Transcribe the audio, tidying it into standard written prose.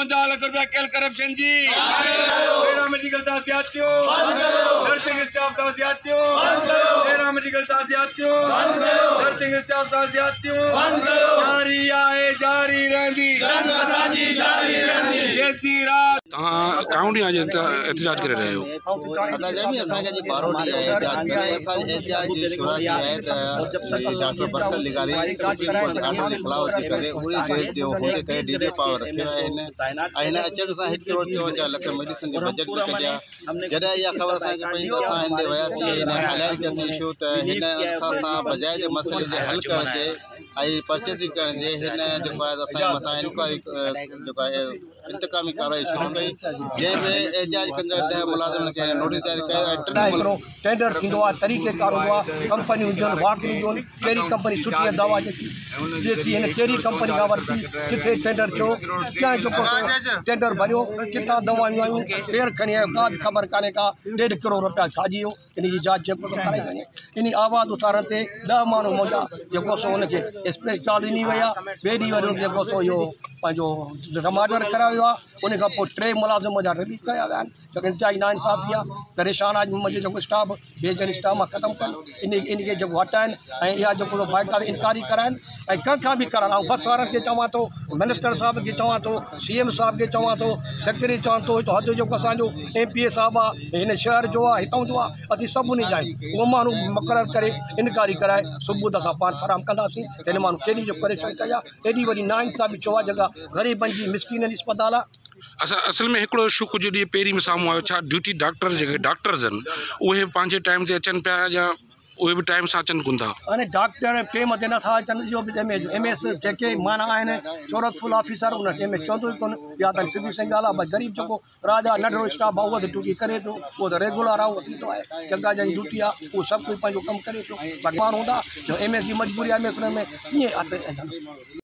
52 लाख रुपया केल करप्शन जी तेरा मेडिकल साहसियातियों नर्सिंग स्टाफ साहसियातियों तेरा मेडिकल साहसियातियों नर्सिंग स्टाफ साहसियातियों जारी आए जारी रहंदी जैसी रात काउंटी आज एहतजाज करे रहे हो जमी असांखे जी 12 ॾींहं एहतजाज करे असां एहतजाज जी शुरुआत की आहे त डॉक्टर बरकत लिगारी सुप्रीम कोर्ट ऑर्डर जे खिलाफ अची करे उहे केस जो होदे करे डीडी पावर रखियो आहे हिन अचण सां 1 करोड़ 54 लख मेडिसिन जो बजट बि कढिया जॾहिं इहा ख़बर असांखे पई त असां हिन ॾे वियासीं हिन हलाइण कयोसीं इशू त हिन असां बजाए जे मसइले जे हल करण जे ऐं परचेसिंग करण जे हिन जेको आहे असांजे मथां इंक्वायरी जेको आहे इंतकामी कार्रवाई शुरू कई जंहिंमें एहतजाज कंदड़ 10 मुलाज़िमनि खे नोटिस जारी कयो टेंडर थींदो आहे तरीक़ेकार हूंदो आहे कंपनियूं हुजनि वाकिरियूं हुजनि कहिड़ी कंपनी सुठी आहे दवा जेकी हिन कहिड़ी कंपनी खां वरिती किथे टेंडर थियो कंहिं जेको टेंडर भरियो किथां दवायूं आयूं केरु खणी आयो का ख़बर कान्हे का 1.5 करोड़ रुपया खाजी वियो इन जी जांच जेको कराई वञे इन आवाज़ उथारण ते 10 माण्हू मौजा जेको सो हुनखे स्पेस कॉल ॾिनी वई आहे ॿिए ॾींहुं वरी जेको सो इहो पंहिंजो टमाटर करायो आहे उन खां पोइ 3 मुलाज़िम जा रिलीज़ कया विया आहिनि छो इंतिहाई नाइंसाफ़ी आहे परेशान आहे मुंहिंजो जेको स्टाफ ॿिए जन स्टाफ मां ख़तमु कनि इनखे जेको हटाइनि ऐं इहा जेको बाइकाट इनकारी कराइनि ऐं कंहिंखां बि कराइनि ऐं बस वारनि खे चवां थो मिनिस्टर साहिब खे चवां थो CM साहिब खे चवां थो सेक्रेटरी चवां थो हद जेको असांजो MPA साहिबु आहे हिन शहर जो आहे हितां जो आहे असीं सभिनी जा आहियूं उहो माण्हू मुक़ररु करे इनकारी कराए सुबुह त असां पाण फराहम कंदासीं त हिन माण्हू केॾी जो परेशान कया एॾी वॾी नाइंसाफ़ी छो आहे जॻह ग़रीबनि जी मिसकिननि अस्पताल आहे असल में हिकिड़ो इशू कुछ ॾींहं पहिरीं में साम्हूं आयो छा ड्यूटी डॉक्टर जेके डॉक्टर्स आहिनि उहे पंहिंजे टाइम ते अचनि पिया या उहे बि टाइम सां अचनि कोन था हाणे डॉक्टर टाइम ते नथा अचनि इहो बि MS जेके माना आहिनि शोहरतफुल ऑफिसर उन टाइम में चवंदो ई कोन या त सिधी सही ॻाल्हि आहे भई ग़रीब जेको राजा नंढिड़ो स्टाफ आहे उहो त ड्यूटी करे पियो उहो त रेगुलर आहे उहो थींदो आहे जॻह जी ड्यूटी आहे उहो सभु कुझु पंहिंजो कमु करे पियो पर माण्हू हूंदा जो MS जी मजबूरी आहे MS में कीअं अचे